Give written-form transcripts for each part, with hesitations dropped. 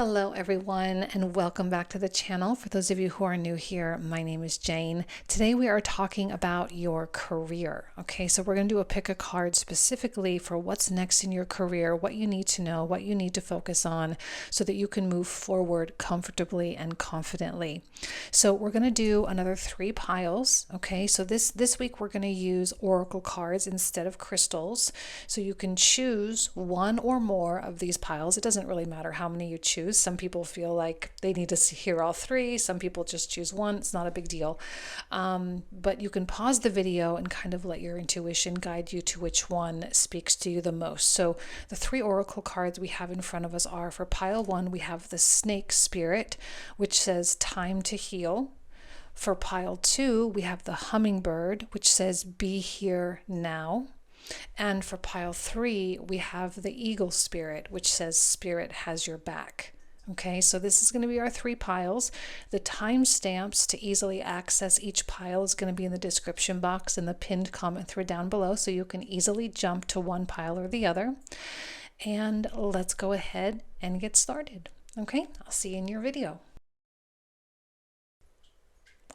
Hello everyone, and welcome back to the channel. For those of you who are new here, my name is Jane. Today we are talking about your career. Okay, so we're going to do a pick a card specifically for what's next in your career, what you need to know, what you need to focus on so that you can move forward comfortably and confidently. So we're going to do another 3 piles. Okay, so this week we're going to use oracle cards instead of crystals. So you can choose one or more of these piles. It doesn't really matter how many you choose. Some people feel like they need to hear all 3. Some people just choose one. It's not a big deal. But you can pause the video and kind of let your intuition guide you to which one speaks to you the most. So the 3 oracle cards we have in front of us are, for pile 1, we have the snake spirit, which says time to heal. For pile 2, we have the hummingbird, which says be here now. And for pile 3, we have the eagle spirit, which says spirit has your back. Okay, so this is going to be our 3 piles. The timestamps to easily access each pile is going to be in the description box and the pinned comment thread down below, so you can easily jump to one pile or the other. And let's go ahead and get started. Okay, I'll see you in your video.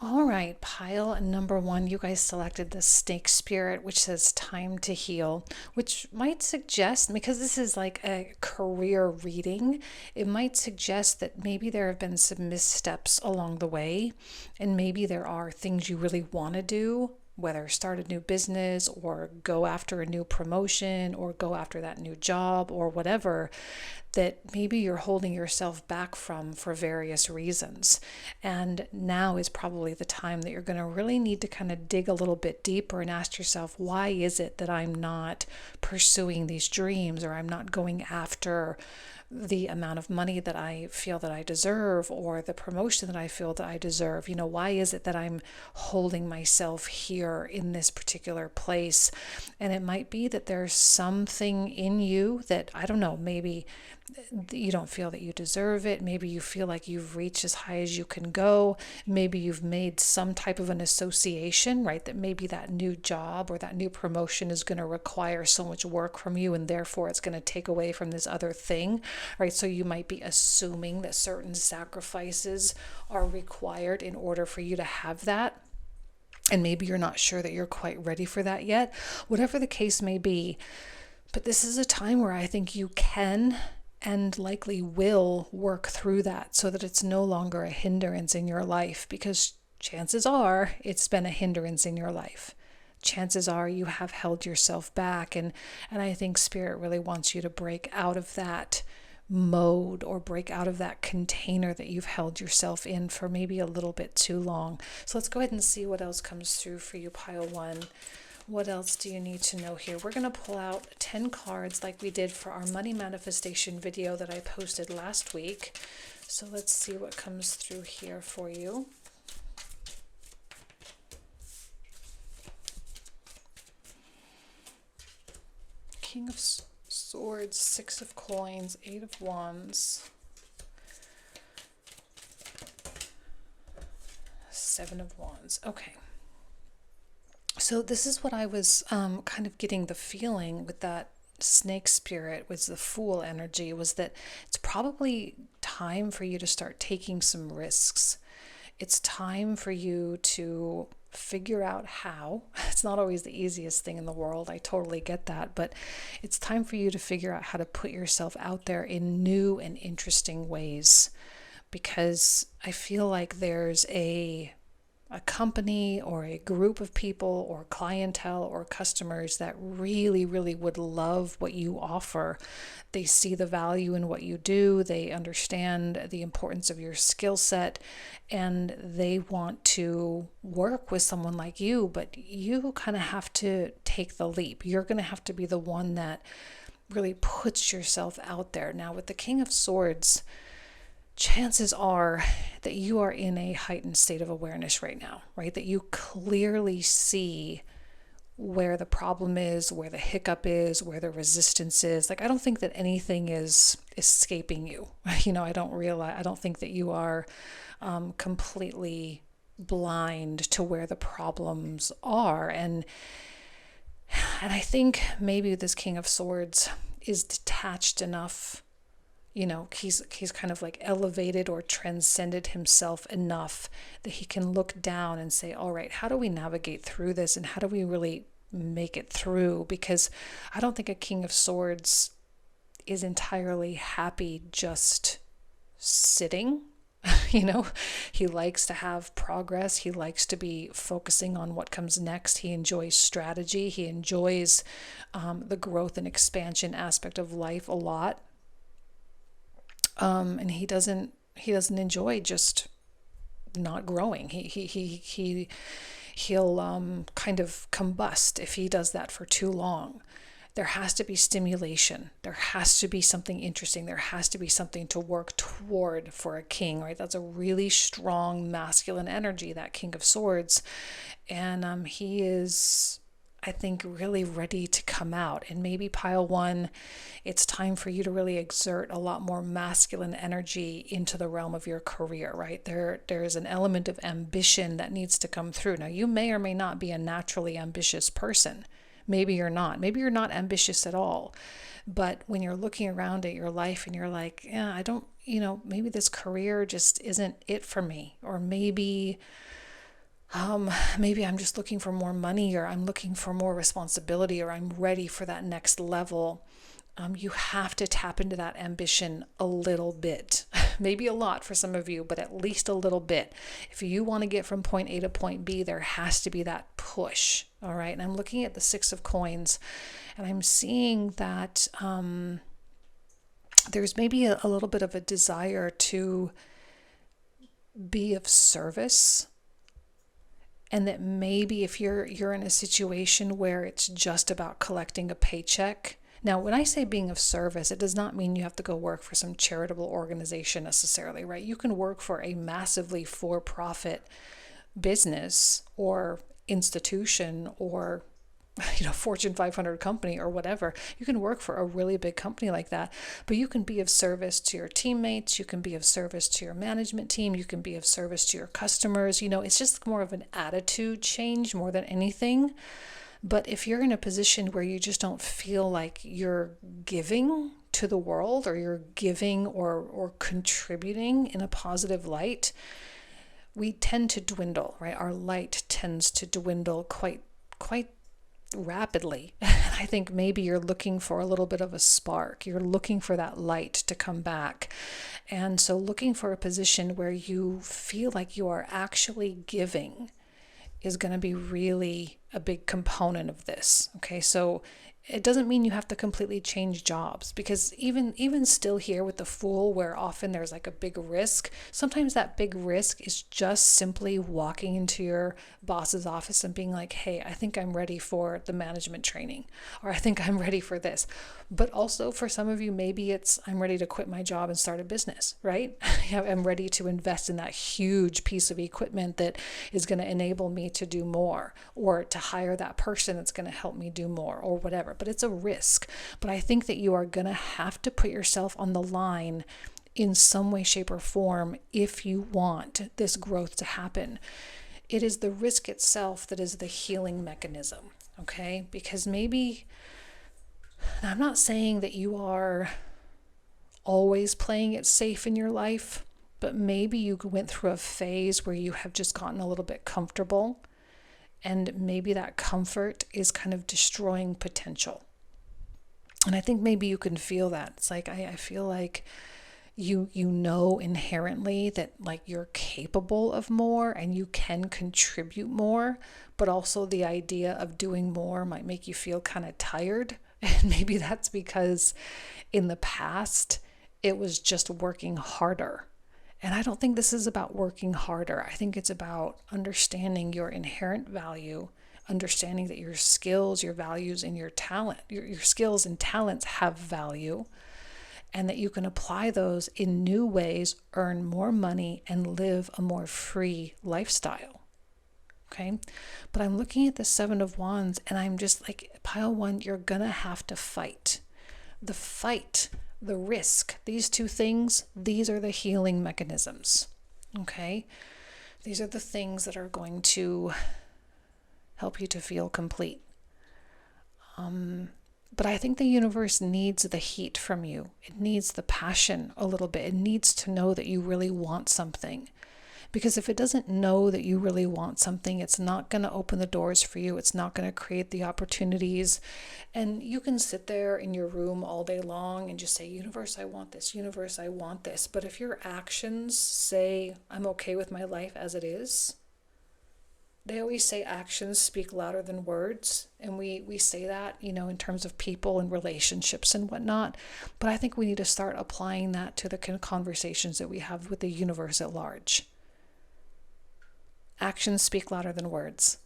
All right, pile number 1, you guys selected the snake spirit, which says time to heal, which might suggest, because this is like a career reading, it might suggest that maybe there have been some missteps along the way, and maybe there are things you really want to do, whether start a new business or go after a new promotion or go after that new job or whatever, that maybe you're holding yourself back from for various reasons. And now is probably the time that you're going to really need to kind of dig a little bit deeper and ask yourself, why is it that I'm not pursuing these dreams, or I'm not going after the amount of money that I feel that I deserve, or the promotion that I feel that I deserve? You know, why is it that I'm holding myself here in this particular place? And it might be that there's something in you that, I don't know, maybe you don't feel that you deserve it. Maybe you feel like you've reached as high as you can go. Maybe you've made some type of an association, right? That maybe that new job or that new promotion is going to require so much work from you, and therefore it's going to take away from this other thing, right? So you might be assuming that certain sacrifices are required in order for you to have that. And maybe you're not sure that you're quite ready for that yet. Whatever the case may be, but this is a time where I think you can and likely will work through that so that it's no longer a hindrance in your life, because chances are it's been a hindrance in your life. Chances are you have held yourself back, and I think Spirit really wants you to break out of that mode, or break out of that container that you've held yourself in for maybe a little bit too long. So let's go ahead and see what else comes through for you, pile 1. What else do you need to know here? We're going to pull out 10 cards like we did for our money manifestation video that I posted last week. So let's see what comes through here for you. King of Swords, 6 of Coins, 8 of Wands, 7 of Wands. Okay. So this is what I was kind of getting the feeling with that snake spirit, was the Fool energy, was that it's probably time for you to start taking some risks. It's time for you to figure out how. It's not always the easiest thing in the world. I totally get that. But it's time for you to figure out how to put yourself out there in new and interesting ways. Because I feel like there's a company or a group of people or clientele or customers that really, really would love what you offer. They see the value in what you do. They understand the importance of your skill set, and they want to work with someone like you, but you kind of have to take the leap. You're going to have to be the one that really puts yourself out there. Now, with the King of Swords, chances are that you are in a heightened state of awareness right now, right? That you clearly see where the problem is, where the hiccup is, where the resistance is. Like, I don't think that anything is escaping you. You know, I don't think that you are completely blind to where the problems are. And I think maybe this King of Swords is detached enough he's kind of like elevated or transcended himself enough that he can look down and say, all right, how do we navigate through this, and how do we really make it through? Because I don't think a King of Swords is entirely happy just sitting. He likes to have progress. He likes to be focusing on what comes next. He enjoys strategy. He enjoys the growth and expansion aspect of life a lot. And he doesn't enjoy just not growing. He'll kind of combust if he does that for too long. There has to be stimulation. There has to be something interesting. There has to be something to work toward for a king, right? That's a really strong masculine energy, that King of Swords. And he is, I think, really ready to come out. And maybe pile one, it's time for you to really exert a lot more masculine energy into the realm of your career, right? There's an element of ambition that needs to come through. Now, you may or may not be a naturally ambitious person. Maybe you're not. Maybe you're not ambitious at all. But when you're looking around at your life and you're like, yeah, I don't, maybe this career just isn't it for me. Or maybe I'm just looking for more money, or I'm looking for more responsibility, or I'm ready for that next level. You have to tap into that ambition a little bit, maybe a lot for some of you, but at least a little bit. If you want to get from point A to point B, there has to be that push. All right. And I'm looking at the Six of Coins, and I'm seeing that there's maybe a little bit of a desire to be of service. And that maybe if you're in a situation where it's just about collecting a paycheck. Now, when I say being of service, it does not mean you have to go work for some charitable organization necessarily, right? You can work for a massively for-profit business or institution or Fortune 500 company or whatever. You can work for a really big company like that, but you can be of service to your teammates. You can be of service to your management team. You can be of service to your customers. It's just more of an attitude change more than anything. But if you're in a position where you just don't feel like you're giving to the world, or you're giving or contributing in a positive light, we tend to dwindle, right? Our light tends to dwindle quite rapidly. I think maybe you're looking for a little bit of a spark. You're looking for that light to come back. And so looking for a position where you feel like you are actually giving is going to be really a big component of this. Okay, so it doesn't mean you have to completely change jobs, because even still here with the Fool, where often there's like a big risk, sometimes that big risk is just simply walking into your boss's office and being like, hey, I think I'm ready for the management training, or I think I'm ready for this. But also for some of you, maybe it's, I'm ready to quit my job and start a business, right? I'm ready to invest in that huge piece of equipment that is going to enable me to do more, or to hire that person that's going to help me do more, or whatever. But it's a risk. But I think that you are going to have to put yourself on the line in some way, shape, or form if you want this growth to happen. It is the risk itself that is the healing mechanism, okay? Because maybe, I'm not saying that you are always playing it safe in your life, but maybe you went through a phase where you have just gotten a little bit comfortable. And maybe that comfort is kind of destroying potential. And I think maybe you can feel that. It's like, I feel like you know inherently that like you're capable of more and you can contribute more, but also the idea of doing more might make you feel kind of tired. And maybe that's because in the past, it was just working harder. And I don't think this is about working harder. I think it's about understanding your inherent value, understanding that your skills, your values, and your talent, your skills and talents have value, and that you can apply those in new ways, earn more money, and live a more free lifestyle. Okay? But I'm looking at the Seven of Wands, and I'm just like, pile one, you're gonna have to fight. The fight, the risk, these two things, these are the healing mechanisms, okay? These are the things that are going to help you to feel complete. But I think the universe needs the heat from you. It needs the passion a little bit. It needs to know that you really want something. Because if it doesn't know that you really want something, it's not going to open the doors for you. It's not going to create the opportunities. And you can sit there in your room all day long and just say, universe, I want this. Universe, I want this. But if your actions say, I'm okay with my life as it is, they always say actions speak louder than words. And we say that, in terms of people and relationships and whatnot. But I think we need to start applying that to the conversations that we have with the universe at large. Actions speak louder than words.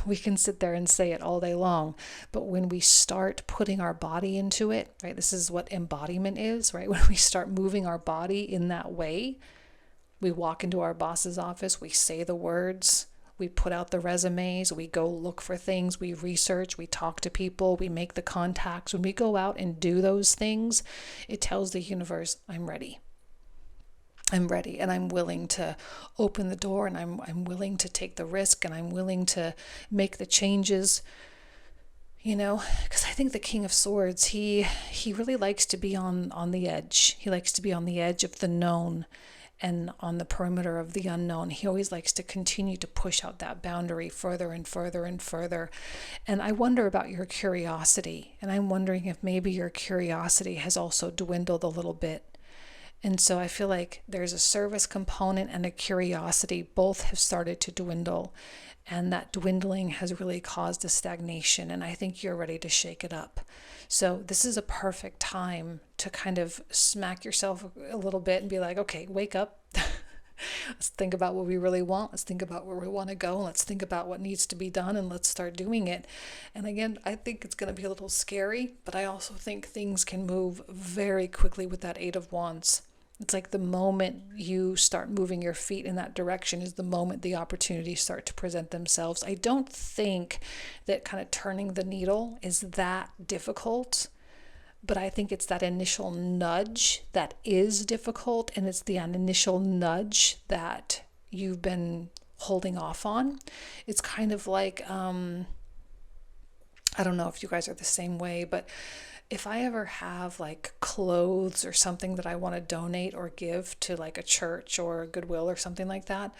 We can sit there and say it all day long, but when we start putting our body into it, right? This is what embodiment is, right? When we start moving our body in that way, we walk into our boss's office, we say the words, we put out the resumes, we go look for things, we research, we talk to people, we make the contacts. When we go out and do those things, it tells the universe, I'm ready. I'm ready, and I'm willing to open the door, and I'm willing to take the risk, and I'm willing to make the changes, because I think the King of Swords, he really likes to be on the edge. He likes to be on the edge of the known and on the perimeter of the unknown. He always likes to continue to push out that boundary further and further and further. And I wonder about your curiosity, and I'm wondering if maybe your curiosity has also dwindled a little bit. And so I feel like there's a service component and a curiosity. Both have started to dwindle. And that dwindling has really caused a stagnation. And I think you're ready to shake it up. So this is a perfect time to kind of smack yourself a little bit and be like, okay, wake up. Let's think about what we really want. Let's think about where we want to go. Let's think about what needs to be done, and let's start doing it. And again, I think it's going to be a little scary, but I also think things can move very quickly with that Eight of Wands. It's like the moment you start moving your feet in that direction is the moment the opportunities start to present themselves. I don't think that kind of turning the needle is that difficult, but I think it's that initial nudge that is difficult, and it's the initial nudge that you've been holding off on. It's kind of like, I don't know if you guys are the same way, but if I ever have like clothes or something that I want to donate or give to like a church or a Goodwill or something like that,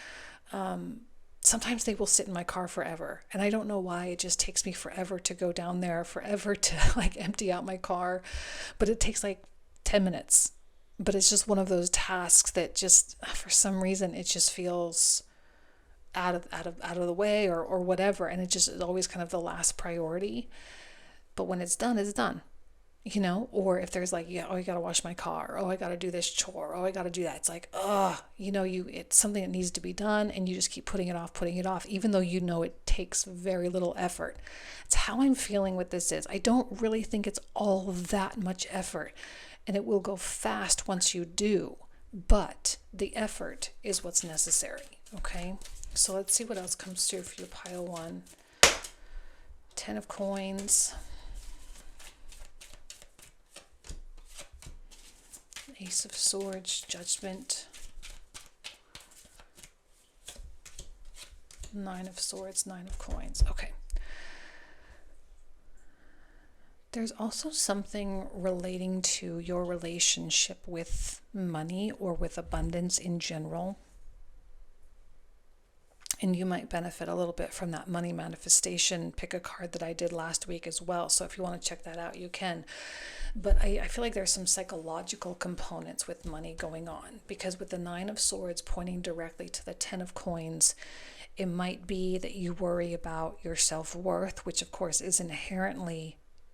sometimes they will sit in my car forever. And I don't know why. It just takes me forever to go down there, forever to like empty out my car. But it takes like 10 minutes. But it's just one of those tasks that just, for some reason, it just feels out of the way or whatever. And it just is always kind of the last priority. But when it's done, it's done. Or if there's like, I got to wash my car. I got to do this chore. I got to do that. It's like, it's something that needs to be done, and you just keep putting it off, even though it takes very little effort. It's how I'm feeling with this is. I don't really think it's all that much effort, and it will go fast once you do, but the effort is what's necessary. Okay. So let's see what else comes through for you, pile one. 10 of coins. Ace of Swords, Judgment, 9 of Swords, 9 of Coins. Okay. There's also something relating to your relationship with money or with abundance in general. And you might benefit a little bit from that money manifestation. Pick a card that I did last week as well. So if you want to check that out, you can. But I feel like there's some psychological components with money going on. Because with the 9 of Swords pointing directly to the 10 of Coins, it might be that you worry about your self-worth, which of course is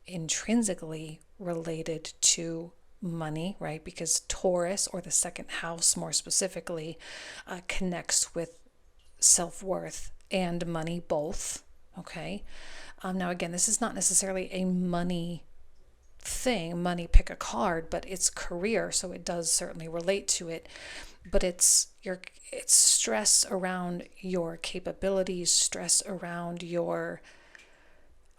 intrinsically related to money, right? Because Taurus, or the second house more specifically, connects with self-worth and money both. Okay. Now again, this is not necessarily a money thing. Money, pick a card, but it's career, so it does certainly relate to it. But it's stress around your capabilities, stress around your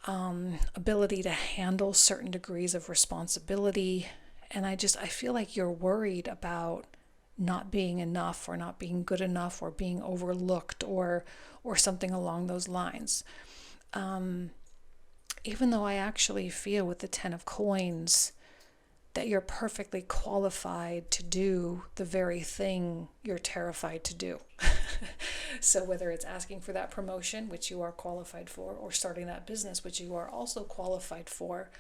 ability to handle certain degrees of responsibility. And I feel like you're worried about not being enough, or not being good enough, or being overlooked, or something along those lines. even though I actually feel with the Ten of Coins that you're perfectly qualified to do the very thing you're terrified to do. So whether it's asking for that promotion, which you are qualified for, or starting that business, which you are also qualified for,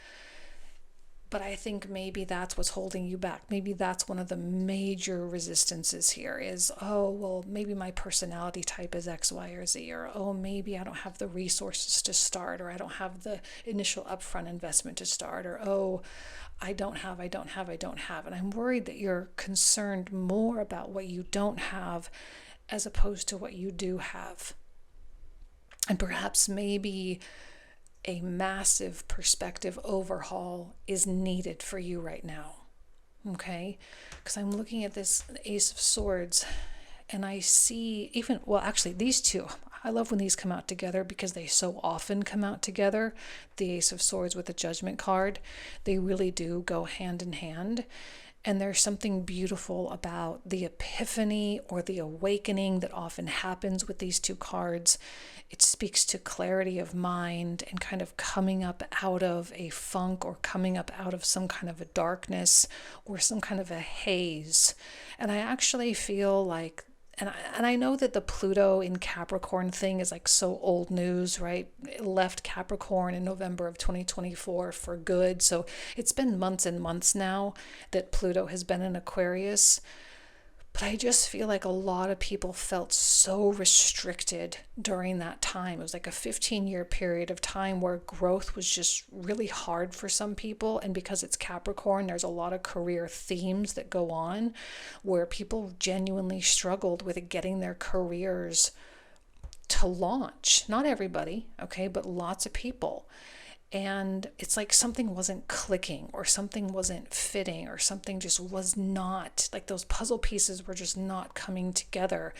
but I think maybe that's what's holding you back. Maybe that's one of the major resistances here is, oh, well, maybe my personality type is X, Y, or Z, or, oh, maybe I don't have the resources to start, or I don't have the initial upfront investment to start, or, oh, I don't have. And I'm worried that you're concerned more about what you don't have as opposed to what you do have. And perhaps maybe a massive perspective overhaul is needed for you right now. Okay? Because I'm looking at this Ace of Swords and I see actually these two, I love when these come out together because they so often come out together. The Ace of Swords with the Judgment card, they really do go hand in hand. And there's something beautiful about the epiphany or the awakening that often happens with these two cards. It speaks to clarity of mind and kind of coming up out of a funk or coming up out of some kind of a darkness or some kind of a haze. And I actually feel like, and I know that the Pluto in Capricorn thing is like so old news, right? It left Capricorn in November of 2024 for good. So it's been months and months now that Pluto has been in Aquarius. But I just feel like a lot of people felt so restricted during that time. It was like a 15-year period of time where growth was just really hard for some people. And because it's Capricorn, there's a lot of career themes that go on where people genuinely struggled with getting their careers to launch. Not everybody, okay, but lots of people. And it's like something wasn't clicking or something wasn't fitting or something just was not, like those puzzle pieces were just not coming together.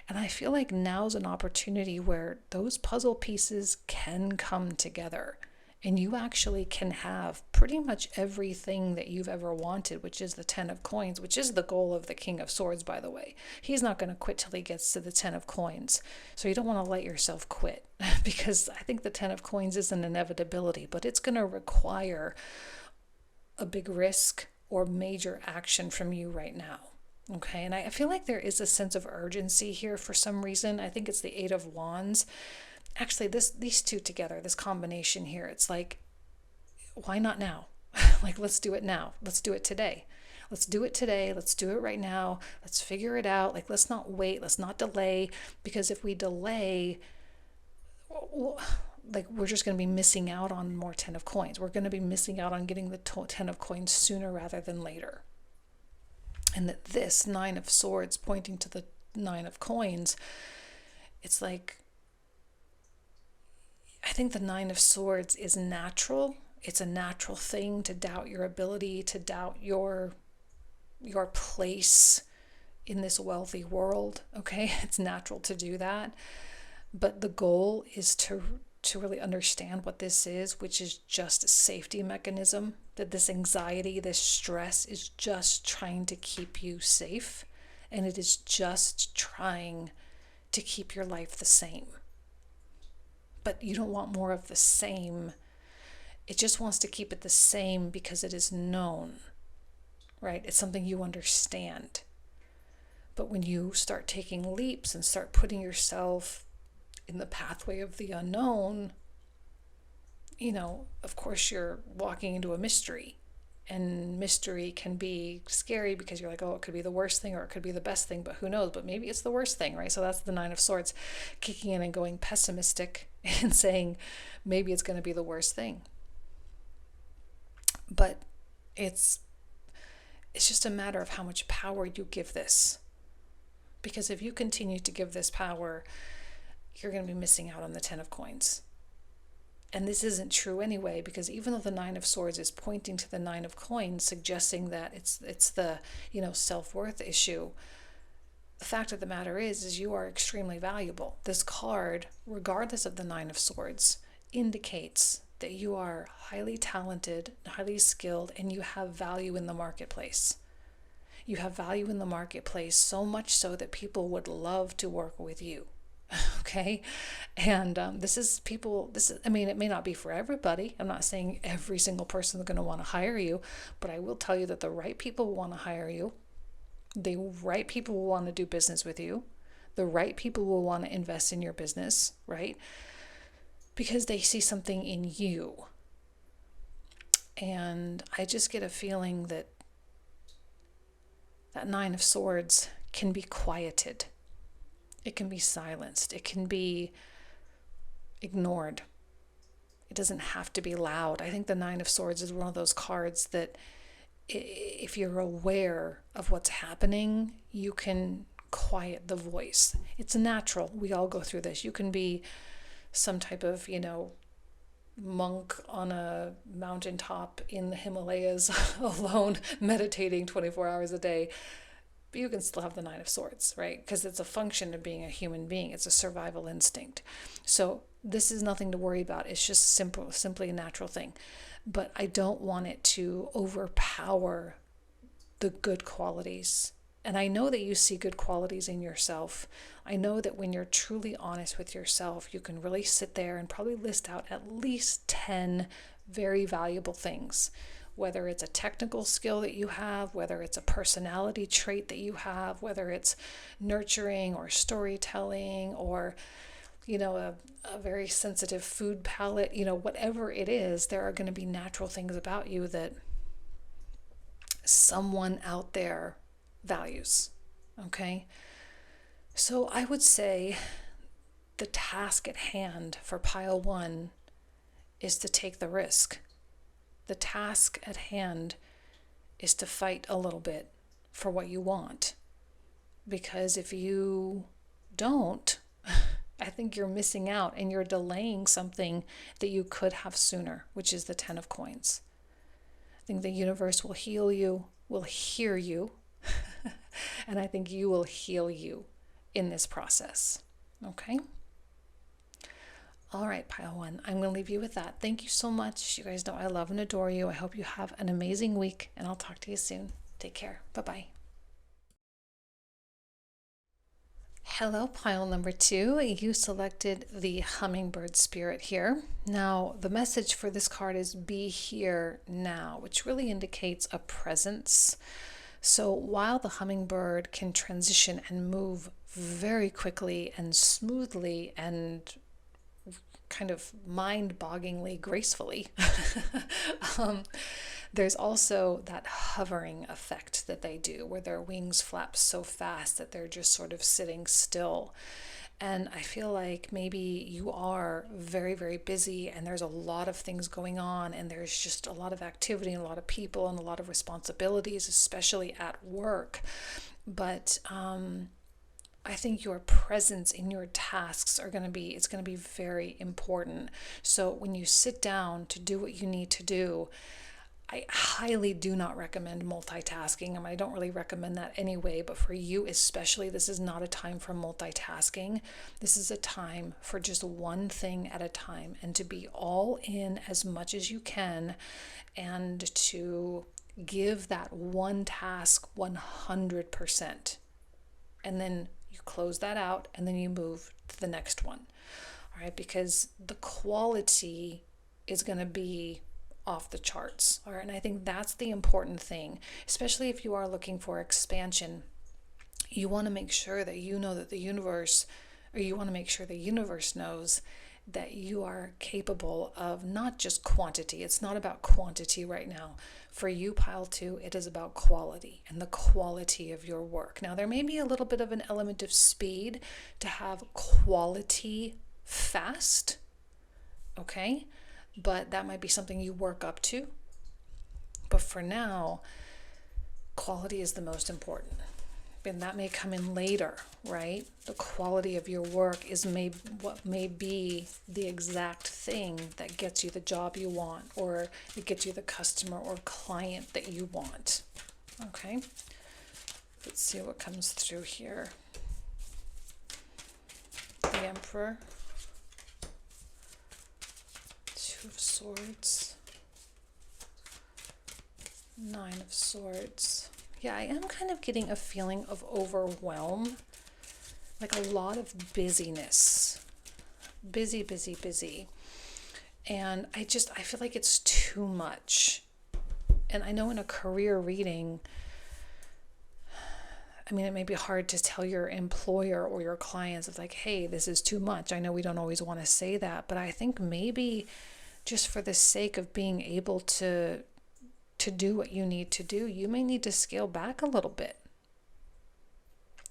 And I feel like now's an opportunity where those puzzle pieces can come together and you actually can have pretty much everything that you've ever wanted, which is the Ten of Coins, which is the goal of the King of Swords, by the way. He's not going to quit till he gets to the Ten of Coins. So you don't want to let yourself quit because I think the Ten of Coins is an inevitability, but it's going to require a big risk or major action from you right now. Okay, and I feel like there is a sense of urgency here for some reason. I think it's the Eight of Wands. Actually, these two together, this combination here, it's like, why not now? Like, let's do it now. Let's do it today. Let's do it today. Let's do it right now. Let's figure it out. Like, let's not wait. Let's not delay. Because if we delay, like, we're just going to be missing out on more Ten of Coins. We're going to be missing out on getting the Ten of Coins sooner rather than later. And that this Nine of Swords pointing to the Nine of Coins, it's like, I think the Nine of Swords is natural. It's a natural thing to doubt your ability, to doubt your place in this wealthy world, okay? It's natural to do that. But the goal is to really understand what this is, which is just a safety mechanism, that this anxiety, this stress is just trying to keep you safe, and it is just trying to keep your life the same. But you don't want more of the same. It just wants to keep it the same because it is known, right? It's something you understand. But when you start taking leaps and start putting yourself in the pathway of the unknown, of course you're walking into a mystery. And mystery can be scary because you're like, oh, it could be the worst thing or it could be the best thing, but who knows? But maybe it's the worst thing, right? So that's the Nine of Swords kicking in and going pessimistic and saying maybe it's going to be the worst thing. But it's just a matter of how much power you give this. Because if you continue to give this power, you're going to be missing out on the Ten of Coins. And this isn't true anyway, because even though the Nine of Swords is pointing to the Nine of Coins, suggesting that it's the, self-worth issue, the fact of the matter is you are extremely valuable. This card, regardless of the Nine of Swords, indicates that you are highly talented, highly skilled, and you have value in the marketplace. You have value in the marketplace so much so that people would love to work with you. Okay. And this is people, this is, I mean, it may not be for everybody. I'm not saying every single person is going to want to hire you, but I will tell you that the right people will want to hire you. The right people will want to do business with you. The right people will want to invest in your business, right? Because they see something in you. And I just get a feeling that that Nine of Swords can be quieted. It can be silenced. It can be ignored. It doesn't have to be loud. I think the Nine of Swords is one of those cards that if you're aware of what's happening, you can quiet the voice. It's natural. We all go through this. You can be some type of, monk on a mountaintop in the Himalayas alone, meditating 24 hours a day. But you can still have the Nine of Swords, right? Because it's a function of being a human being. It's a survival instinct. So this is nothing to worry about. It's just simply a natural thing. But I don't want it to overpower the good qualities. And I know that you see good qualities in yourself. I know that when you're truly honest with yourself, you can really sit there and probably list out at least 10 very valuable things. Whether it's a technical skill that you have, whether it's a personality trait that you have, whether it's nurturing or storytelling or, a very sensitive food palate, whatever it is, there are going to be natural things about you that someone out there values. Okay? So I would say the task at hand for pile 1 is to take the risk. The task at hand is to fight a little bit for what you want. Because if you don't, I think you're missing out and you're delaying something that you could have sooner, which is the 10 of coins. I think the universe will heal you, will hear you, and I think you will heal you in this process. Okay? All right, pile 1. I'm going to leave you with that. Thank you so much. You guys know I love and adore you. I hope you have an amazing week, and I'll talk to you soon. Take care. Bye-bye. Hello, pile number 2. You selected the hummingbird spirit here. Now, the message for this card is be here now, which really indicates a presence. So while the hummingbird can transition and move very quickly and smoothly and kind of mind-bogglingly gracefully, there's also that hovering effect that they do where their wings flap so fast that they're just sort of sitting still. And I feel like maybe you are very, very busy and there's a lot of things going on and there's just a lot of activity and a lot of people and a lot of responsibilities, especially at work. But I think your presence in your tasks it's going to be very important. So when you sit down to do what you need to do, I highly do not recommend multitasking. I mean, I don't really recommend that anyway, but for you especially, this is not a time for multitasking. This is a time for just one thing at a time and to be all in as much as you can and to give that one task 100%. And then you close that out and then you move to the next one. All right, because the quality is going to be off the charts. All right, and I think that's the important thing, especially if you are looking for expansion. You want to make sure that you know that the universe knows that you are capable of not just quantity. It's not about quantity right now. For you, pile 2, it is about quality and the quality of your work. Now, there may be a little bit of an element of speed to have quality fast, okay? But that might be something you work up to. But for now, quality is the most important. And that may come in later, right? The quality of your work is what may be the exact thing that gets you the job you want, or it gets you the customer or client that you want. Okay? Let's see what comes through here. The Emperor. 2 of Swords, 9 of Swords. Yeah, I am kind of getting a feeling of overwhelm like a lot of busyness, busy, busy, busy. And I feel like it's too much. And I know in a career reading, I mean, it may be hard to tell your employer or your clients, it's like, hey, this is too much. I know we don't always want to say that, but I think maybe just for the sake of being able to do what you need to do, you may need to scale back a little bit.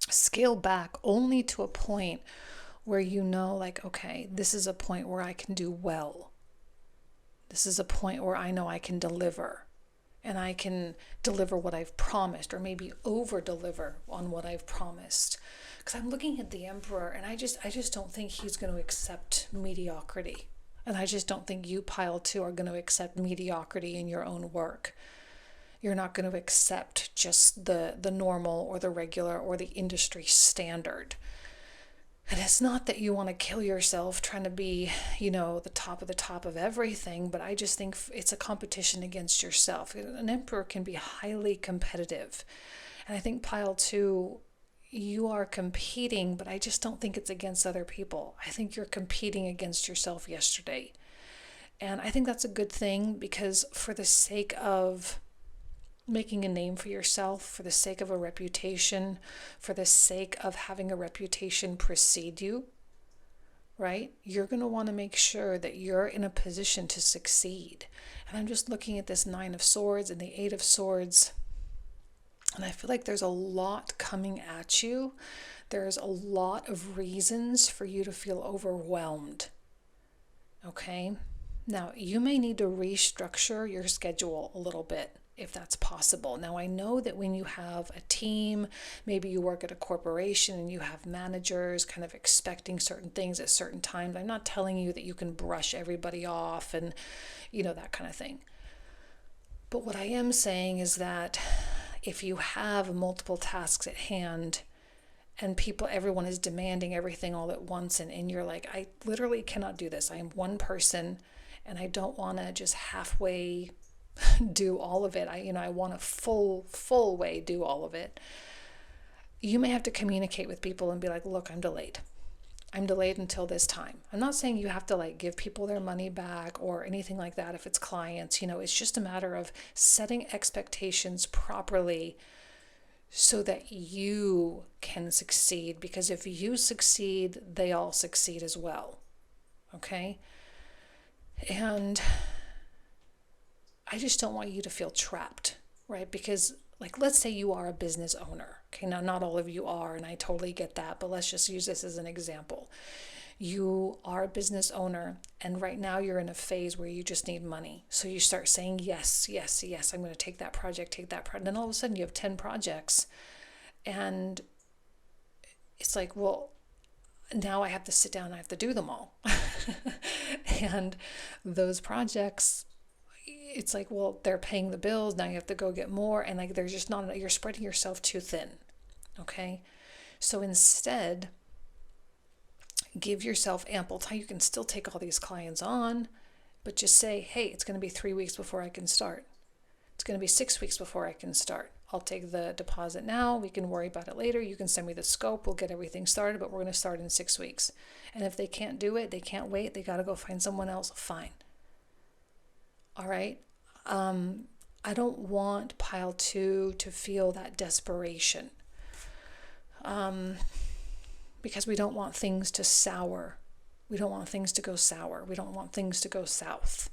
Scale back only to a point where you know, like, okay, this is a point where I can do well. This is a point where I know I can deliver. And I can deliver what I've promised, or maybe over deliver on what I've promised. Because I'm looking at the Emperor, and I just don't think he's going to accept mediocrity. And I just don't think you, pile 2, are going to accept mediocrity in your own work. You're not going to accept just the normal or the regular or the industry standard. And it's not that you want to kill yourself trying to be, the top of everything, but I just think it's a competition against yourself. An emperor can be highly competitive. And I think pile 2, you are competing, but I just don't think it's against other people. I think you're competing against yourself yesterday. And I think that's a good thing, because for the sake of making a name for yourself, for the sake of a reputation, for the sake of having a reputation precede you, right? You're going to want to make sure that you're in a position to succeed. And I'm just looking at this 9 of Swords and the 8 of Swords, and I feel like there's a lot coming at you. There's a lot of reasons for you to feel overwhelmed. Okay? Now, you may need to restructure your schedule a little bit, if that's possible. Now, I know that when you have a team, maybe you work at a corporation and you have managers kind of expecting certain things at certain times. I'm not telling you that you can brush everybody off and, that kind of thing. But what I am saying is that if you have multiple tasks at hand and everyone is demanding everything all at once, and you're like, I literally cannot do this. I am one person and I don't want to just halfway do all of it. I want to full way do all of it. You may have to communicate with people and be like, look, I'm delayed. I'm delayed until this time. I'm not saying you have to give people their money back or anything like that if it's clients. It's just a matter of setting expectations properly so that you can succeed. Because if you succeed, they all succeed as well. Okay? And I just don't want you to feel trapped, right? Because let's say you are a business owner. Okay, now not all of you are, and I totally get that, but let's just use this as an example. You are a business owner, and right now you're in a phase where you just need money. So you start saying, yes, yes, yes, I'm going to take that project. And then all of a sudden you have 10 projects, and it's like, well, now I have to sit down and I have to do them all. And those projects, it's like, well, they're paying the bills. Now you have to go get more. And there's just not, you're spreading yourself too thin. Okay. So instead, give yourself ample time. You can still take all these clients on, but just say, hey, it's going to be 3 weeks before I can start. It's going to be 6 weeks before I can start. I'll take the deposit now. We can worry about it later. You can send me the scope. We'll get everything started, but we're going to start in 6 weeks. And if they can't do it, they can't wait. They got to go find someone else. Fine. All right. I don't want pile 2 to feel that desperation, because we don't want things to sour. We don't want things to go sour. We don't want things to go south.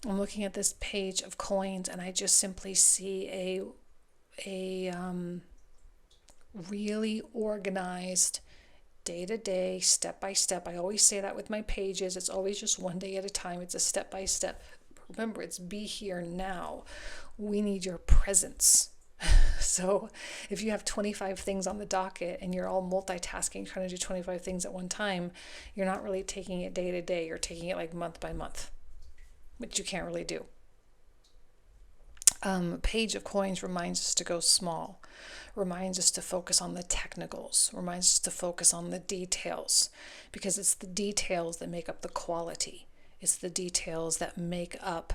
I'm looking at this page of coins, and I just simply see a really organized, day-to-day, step-by-step. I always say that with my pages. It's always just one day at a time. It's a step-by-step. Remember, it's be here now. We need your presence. So if you have 25 things on the docket and you're all multitasking, trying to do 25 things at one time, you're not really taking it day to day. You're taking it month by month, which you can't really do. Page of Coins reminds us to go small, reminds us to focus on the technicals, reminds us to focus on the details, because it's the details that make up the quality. It's the details that make up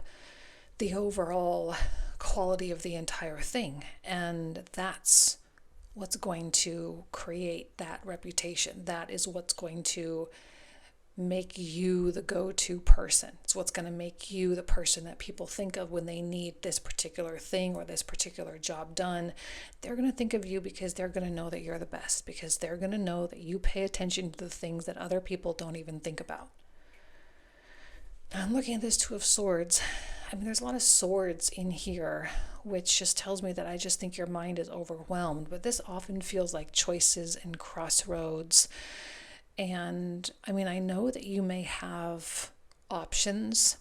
the overall quality of the entire thing. And that's what's going to create that reputation. That is what's going to make you the go-to person. It's what's going to make you the person that people think of when they need this particular thing or this particular job done. They're going to think of you because they're going to know that you're the best, because they're going to know that you pay attention to the things that other people don't even think about. Now I'm looking at this Two of Swords. I mean, there's a lot of swords in here, which just tells me that I just think your mind is overwhelmed. But this often feels like choices and crossroads. And I mean, I know that you may have options,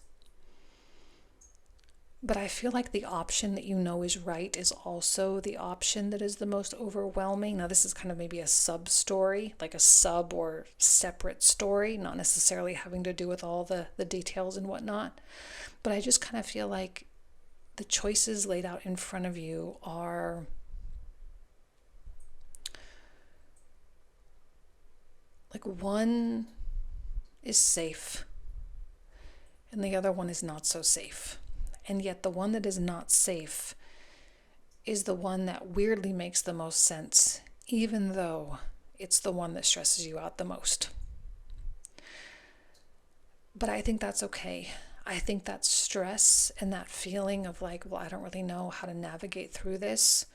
but I feel like the option that you know is right is also the option that is the most overwhelming. Now, this is kind of maybe a sub story, like a sub or separate story, not necessarily having to do with all the details and whatnot. But I just kind of feel like the choices laid out in front of you are like, one is safe and the other one is not so safe. And yet the one that is not safe is the one that weirdly makes the most sense, even though it's the one that stresses you out the most. But I think that's okay. I think that stress and that feeling of like, well, I don't really know how to navigate through this,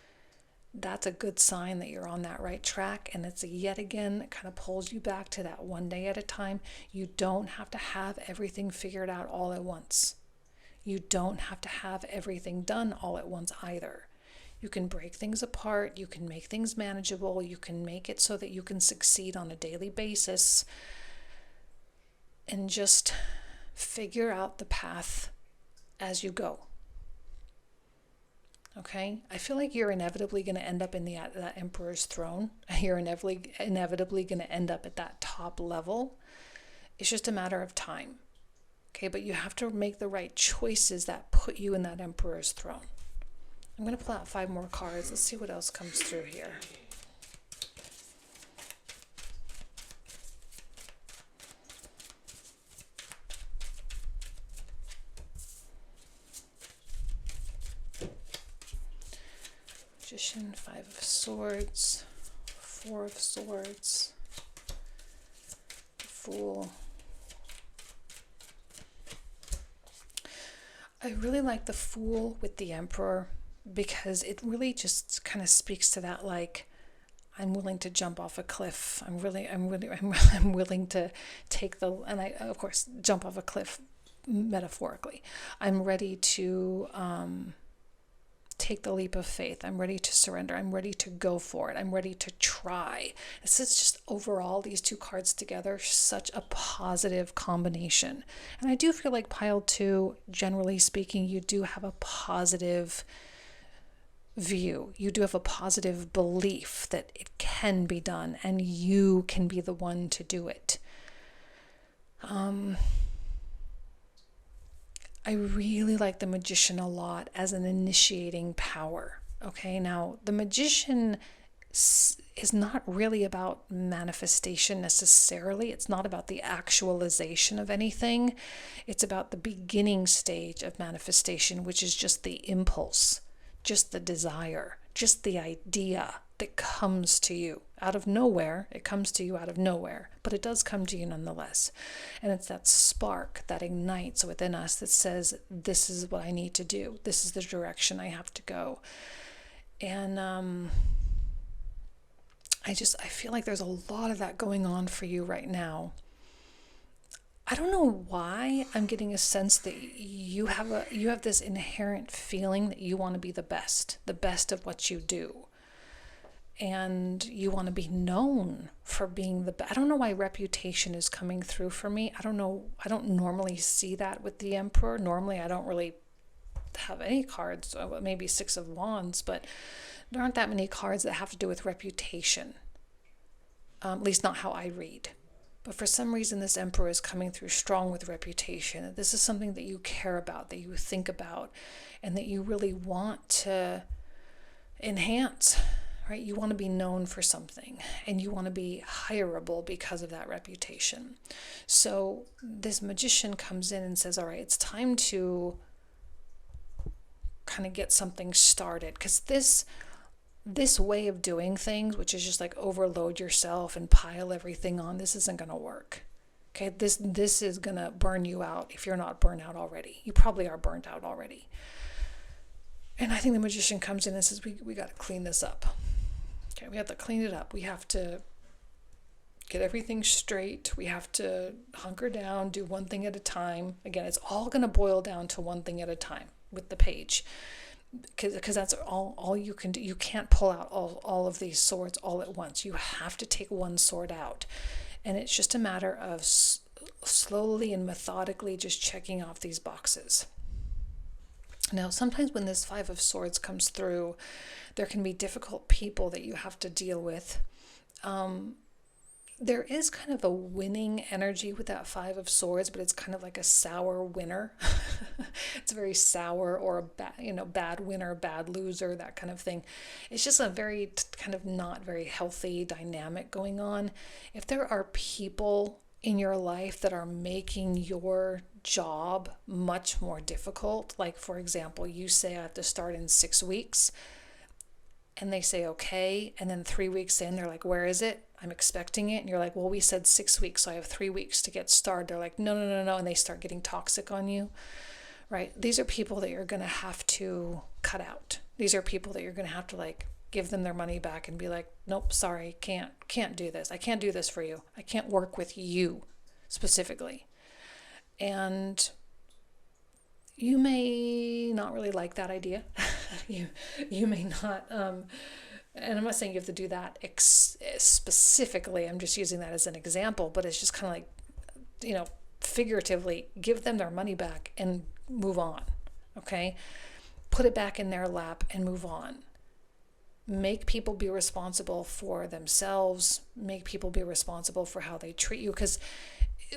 that's a good sign that you're on that right track. And it's yet again, it kind of pulls you back to that one day at a time. You don't have to have everything figured out all at once. You don't have to have everything done all at once either. You can break things apart. You can make things manageable. You can make it so that you can succeed on a daily basis and just figure out the path as you go. Okay? I feel like you're inevitably going to end up in that Emperor's throne. You're inevitably going to end up at that top level. It's just a matter of time. Okay? But you have to make the right choices that put you in that Emperor's throne. I'm going to pull out 5 more cards. Let's see what else comes through here. Magician, 5 of Swords, 4 of Swords, Fool. I really like the Fool with the Emperor because it really just kind of speaks to that, like, I'm willing to jump off a cliff. I'm willing to take and I, of course, jump off a cliff metaphorically. I'm ready to take the leap of faith. I'm ready to surrender. I'm ready to go for it. I'm ready to try. This is just overall, these 2 cards together, such a positive combination. And I do feel like pile 2, generally speaking, you do have a positive view. You do have a positive belief that it can be done and you can be the one to do it. I really like the Magician a lot as an initiating power. Okay, now the Magician is not really about manifestation necessarily. It's not about the actualization of anything. It's about the beginning stage of manifestation, which is just the impulse, just the desire, just the idea that comes to you out of nowhere. It comes to you out of nowhere, but it does come to you nonetheless. And it's that spark that ignites within us that says, this is what I need to do. This is the direction I have to go. And I feel like there's a lot of that going on for you right now. I don't know why I'm getting a sense that you have this inherent feeling that you want to be the best of what you do. And you want to be known for being the best. I don't know why reputation is coming through for me. I don't know. I don't normally see that with the Emperor. Normally, I don't really have any cards, maybe 6 of Wands, but there aren't that many cards that have to do with reputation. At least not how I read. But for some reason, this Emperor is coming through strong with reputation. This is something that you care about, that you think about, and that you really want to enhance. Right? You want to be known for something and you want to be hireable because of that reputation. So this Magician comes in and says, all right, it's time to kind of get something started, because this this way of doing things, which is just like overload yourself and pile everything on, this isn't going to work. Okay, this is going to burn you out if you're not burnt out already. You probably are burnt out already. And I think the magician comes in and says, we got to clean this up. Okay, we have to clean it up. We have to get everything straight. We have to hunker down, do one thing at a time. Again, it's all going to boil down to one thing at a time with the page. Because that's all you can do. You can't pull out all of these swords all at once. You have to take one sword out. And it's just a matter of slowly and methodically just checking off these boxes. Now, sometimes when this Five of Swords comes through, there can be difficult people that you have to deal with. There is kind of a winning energy with that Five of Swords, but it's kind of like a sour winner. It's very sour, or a bad winner, bad loser, that kind of thing. It's just a very kind of not very healthy dynamic going on. If there are people in your life that are making your job much more difficult, like for example, you say I have to start in 6 weeks, and they say okay, and then 3 weeks in they're like, where is it? I'm expecting it. And you're like, well, we said 6 weeks, so I have 3 weeks to get started. They're like, no, and they start getting toxic on you, right? These are people that you're going to have to cut out. These are people that you're going to have to like give them their money back and be like, nope, sorry, can't do this. I can't do this for you. I can't work with you specifically. And you may not really like that idea. you may not, and I'm not saying you have to do that specifically. I'm just using that as an example, but it's just kind of like, figuratively, give them their money back and move on. Okay? Put it back in their lap and move on. Make people be responsible for themselves. Make people be responsible for how they treat you, because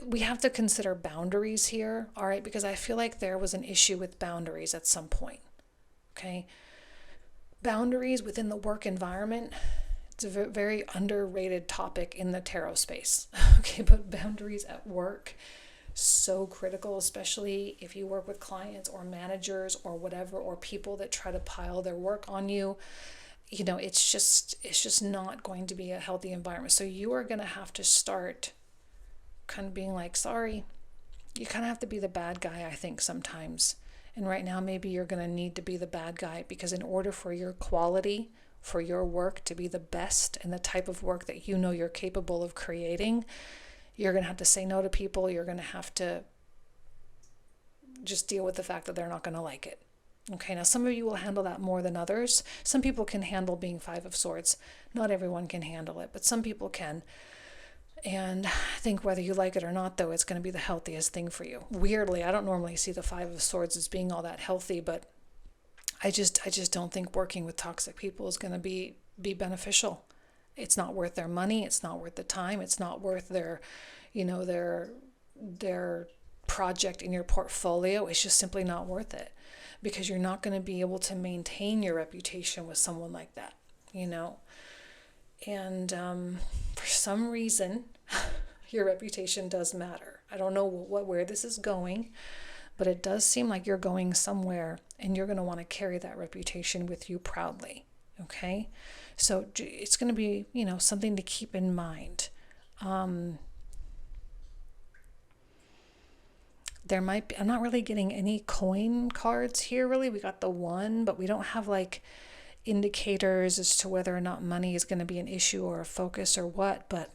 we have to consider boundaries here, all right? Because I feel like there was an issue with boundaries at some point, okay? Boundaries within the work environment, it's a very underrated topic in the tarot space, okay? But boundaries at work, so critical, especially if you work with clients or managers or whatever, or people that try to pile their work on you. It's just not going to be a healthy environment. So you are going to have to start kind of being like, sorry, you kind of have to be the bad guy, I think, sometimes. And right now, maybe you're going to need to be the bad guy, because in order for your quality, for your work to be the best and the type of work that you know you're capable of creating, you're going to have to say no to people. You're going to have to just deal with the fact that they're not going to like it. Okay, now some of you will handle that more than others. Some people can handle being Five of Swords. Not everyone can handle it, but some people can. And I think whether you like it or not, though, it's going to be the healthiest thing for you. Weirdly, I don't normally see the Five of Swords as being all that healthy, but I just don't think working with toxic people is going to be beneficial. It's not worth their money. It's not worth the time. It's not worth their project in your portfolio. It's just simply not worth it, because you're not going to be able to maintain your reputation with someone like that, And for some reason, your reputation does matter. I don't know where this is going, but it does seem like you're going somewhere, and you're going to want to carry that reputation with you proudly. Okay? So it's going to be, something to keep in mind. There might be, I'm not really getting any coin cards here, really. We got the one, but we don't have like indicators as to whether or not money is going to be an issue or a focus or what. But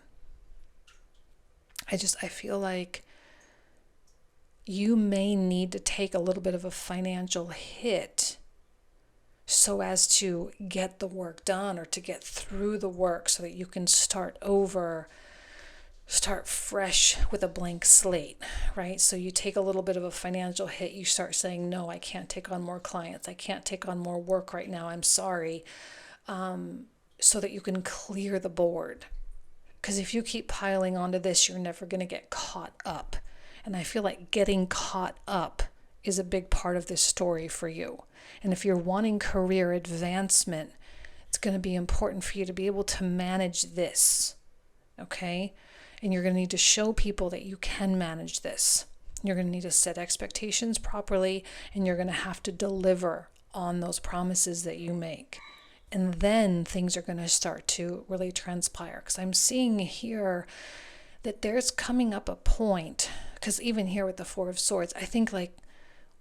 I feel like you may need to take a little bit of a financial hit so as to get the work done, or to get through the work, so that you can start fresh with a blank slate, right? So you take a little bit of a financial hit. You start saying, no, I can't take on more clients. I can't take on more work right now. I'm sorry. So that you can clear the board. Because if you keep piling onto this, you're never going to get caught up. And I feel like getting caught up is a big part of this story for you. And if you're wanting career advancement, it's going to be important for you to be able to manage this, okay? And you're going to need to show people that you can manage this. You're going to need to set expectations properly, and you're going to have to deliver on those promises that you make. And then things are going to start to really transpire. Because I'm seeing here that there's coming up a point, because even here with the Four of Swords, I think like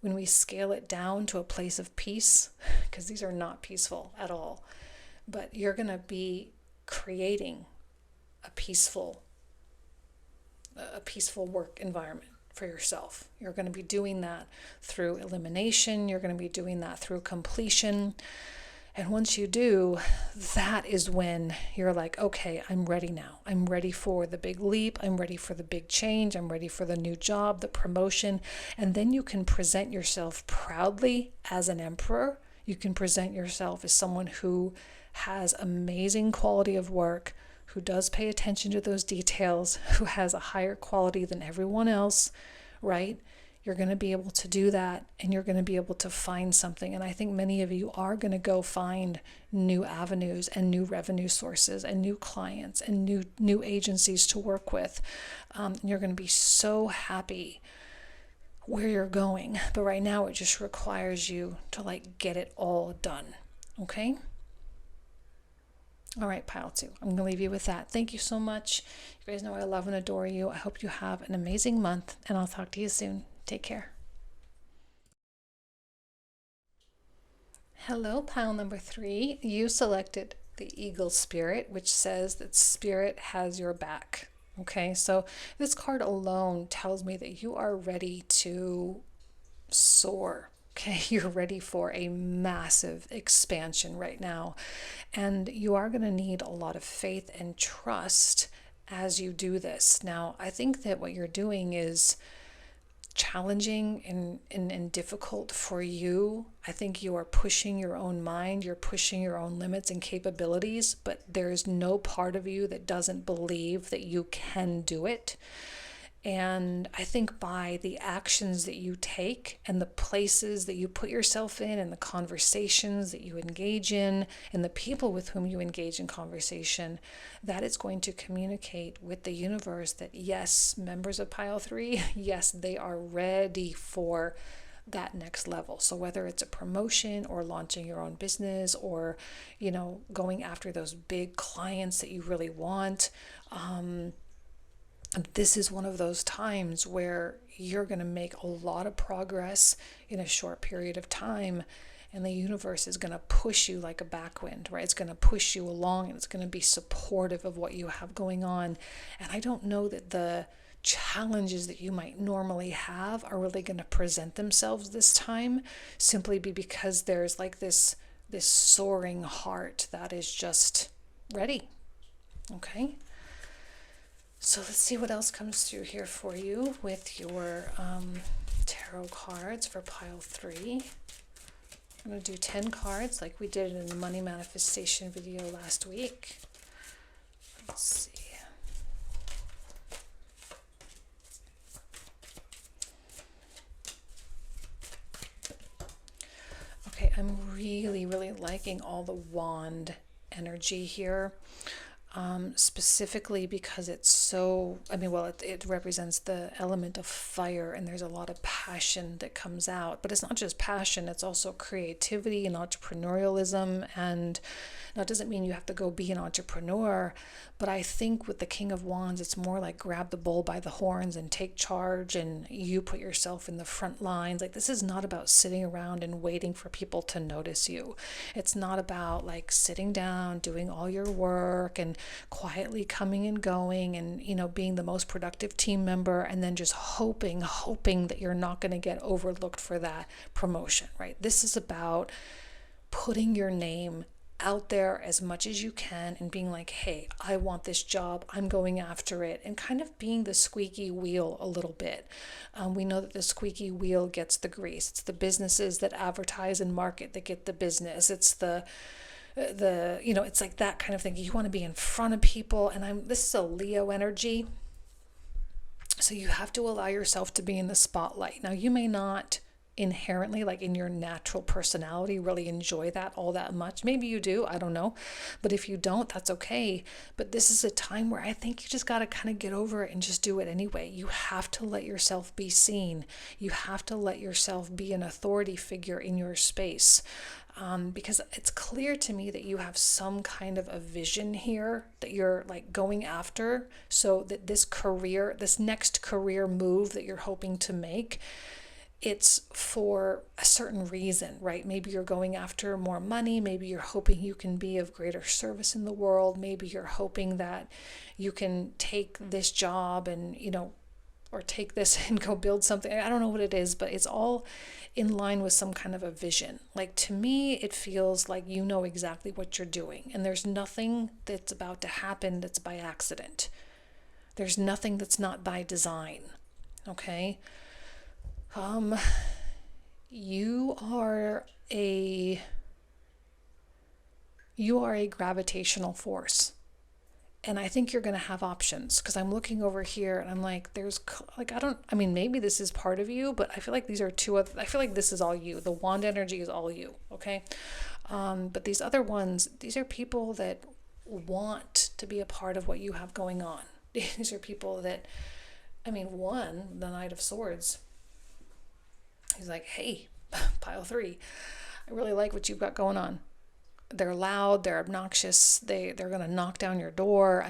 when we scale it down to a place of peace, because these are not peaceful at all, but you're going to be creating a peaceful work environment for yourself. You're going to be doing that through elimination. You're going to be doing that through completion. And once you do, that is when you're like, okay, I'm ready now. I'm ready for the big leap. I'm ready for the big change. I'm ready for the new job, the promotion. And then you can present yourself proudly as an emperor. You can present yourself as someone who has amazing quality of work, who does pay attention to those details, who has a higher quality than everyone else, right? You're going to be able to do that, and you're going to be able to find something. And I think many of you are going to go find new avenues and new revenue sources and new clients and new agencies to work with. You're going to be so happy where you're going. But right now it just requires you to like get it all done. Okay? All right, pile 2. I'm going to leave you with that. Thank you so much. You guys know I love and adore you. I hope you have an amazing month, and I'll talk to you soon. Take care. Hello, pile number 3. You selected the Eagle Spirit, which says that Spirit has your back. Okay, so this card alone tells me that you are ready to soar. Okay, you're ready for a massive expansion right now. And you are going to need a lot of faith and trust as you do this. Now, I think that what you're doing is challenging and difficult for you. I think you are pushing your own mind, you're pushing your own limits and capabilities, but there's no part of you that doesn't believe that you can do it. And I think by the actions that you take and the places that you put yourself in and the conversations that you engage in and the people with whom you engage in conversation, that is going to communicate with the universe that yes, members of pile 3, yes, they are ready for that next level. So whether it's a promotion or launching your own business or, going after those big clients that you really want, this is one of those times where you're going to make a lot of progress in a short period of time, and the universe is going to push you like a backwind, right? It's going to push you along, and it's going to be supportive of what you have going on. And I don't know that the challenges that you might normally have are really going to present themselves this time, simply because there's like this soaring heart that is just ready. Okay? So let's see what else comes through here for you with your tarot cards for pile 3. I'm going to do 10 cards like we did in the money manifestation video last week. Let's see. Okay, I'm really, really liking all the wand energy here. Specifically because it's so, it represents the element of fire, and there's a lot of passion that comes out. But it's not just passion, it's also creativity and entrepreneurialism. And now it doesn't mean you have to go be an entrepreneur, but I think with the King of Wands, it's more like grab the bull by the horns and take charge, and you put yourself in the front lines. Like, this is not about sitting around and waiting for people to notice you. It's not about like sitting down, doing all your work and quietly coming and going and, being the most productive team member, and then just hoping that you're not going to get overlooked for that promotion, right? This is about putting your name out there as much as you can and being like, hey, I want this job, I'm going after it, and kind of being the squeaky wheel a little bit. We know that the squeaky wheel gets the grease. It's the businesses that advertise and market that get the business. It's it's like that kind of thing. You want to be in front of people, and this is a Leo energy, so you have to allow yourself to be in the spotlight. Now, you may not inherently, like in your natural personality, really enjoy that all that much. Maybe you do, I don't know. But if you don't, that's okay. But this is a time where I think you just got to kind of get over it and just do it anyway. You have to let yourself be seen. You have to let yourself be an authority figure in your space. because it's clear to me that you have some kind of a vision here that you're like going after, so that this next career move that you're hoping to make, it's for a certain reason, right? Maybe you're going after more money. Maybe you're hoping you can be of greater service in the world. Maybe you're hoping that you can take this job and, or take this and go build something. I don't know what it is, but it's all in line with some kind of a vision. Like, to me, it feels like you know exactly what you're doing, and there's nothing that's about to happen that's by accident. There's nothing that's not by design. Okay? You are a gravitational force. And I think you're going to have options, because I'm looking over here and I'm like, maybe this is part of you, but I feel like these are I feel like this is all you. The wand energy is all you. Okay. But these other ones, these are people that want to be a part of what you have going on. These are people that, the Knight of Swords, he's like, hey, pile 3, I really like what you've got going on. They're loud, they're obnoxious, they're going to knock down your door.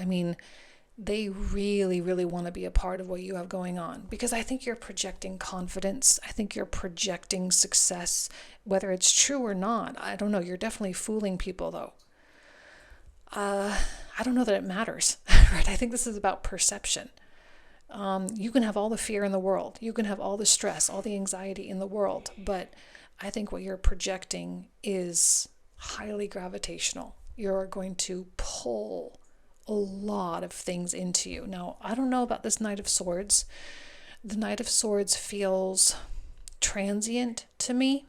They really, really want to be a part of what you have going on, because I think you're projecting confidence. I think you're projecting success, whether it's true or not. I don't know. You're definitely fooling people, though. I don't know that it matters, right? I think this is about perception. You can have all the fear in the world. You can have all the stress, all the anxiety in the world. But I think what you're projecting is highly gravitational. You're going to pull a lot of things into you. Now, I don't know about this Knight of Swords. The Knight of Swords feels transient to me.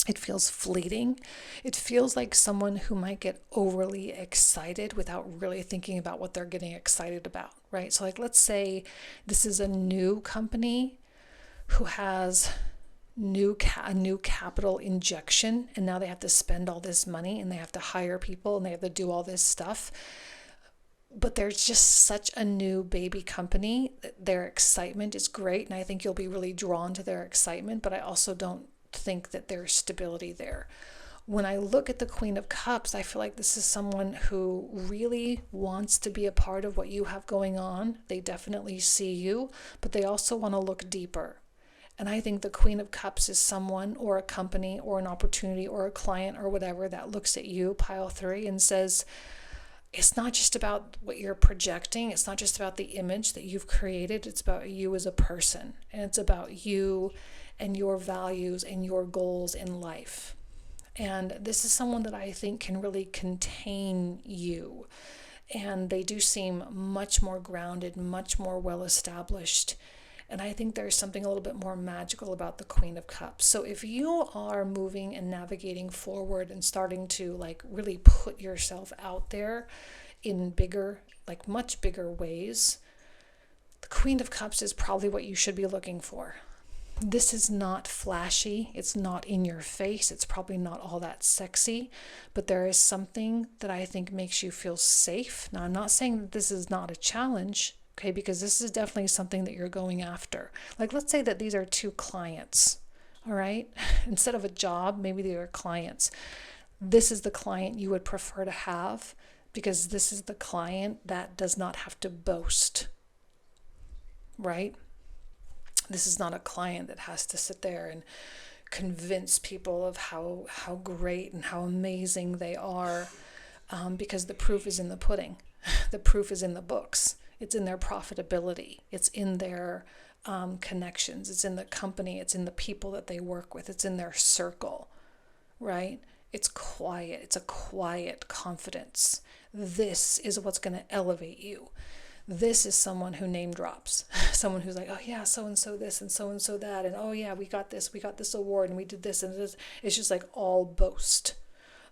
It feels fleeting. It feels like someone who might get overly excited without really thinking about what they're getting excited about, right? So, like, let's say this is a new company who has a new capital injection, and now they have to spend all this money, and they have to hire people, and they have to do all this stuff. But there's just such a new baby company. Their excitement is great, and I think you'll be really drawn to their excitement, but I also don't think that there's stability there. When I look at the Queen of Cups, I feel like this is someone who really wants to be a part of what you have going on. They definitely see you, but they also want to look deeper. And I think the Queen of Cups is someone or a company or an opportunity or a client or whatever that looks at you, pile 3, and says, it's not just about what you're projecting. It's not just about the image that you've created. It's about you as a person. And it's about you and your values and your goals in life. And this is someone that I think can really contain you. And they do seem much more grounded, much more well-established. And I think there's something a little bit more magical about the Queen of Cups. So if you are moving and navigating forward and starting to really put yourself out there in bigger, much bigger ways, the Queen of Cups is probably what you should be looking for. This is not flashy. It's not in your face. It's probably not all that sexy, but there is something that I think makes you feel safe. Now, I'm not saying that this is not a challenge. Okay, because this is definitely something that you're going after. Let's say that these are 2 clients, all right? Instead of a job, maybe they are clients. This is the client you would prefer to have, because this is the client that does not have to boast, right? This is not a client that has to sit there and convince people of how great and how amazing they are, because the proof is in the pudding. The proof is in the books. It's in their profitability. It's in their connections. It's in the company. It's in the people that they work with. It's in their circle, right? It's quiet. It's a quiet confidence. This is what's going to elevate you. This is someone who name drops. Someone who's like, oh yeah, so-and-so this and so-and-so that. And oh yeah, we got this award and we did this and this. It's just all boast.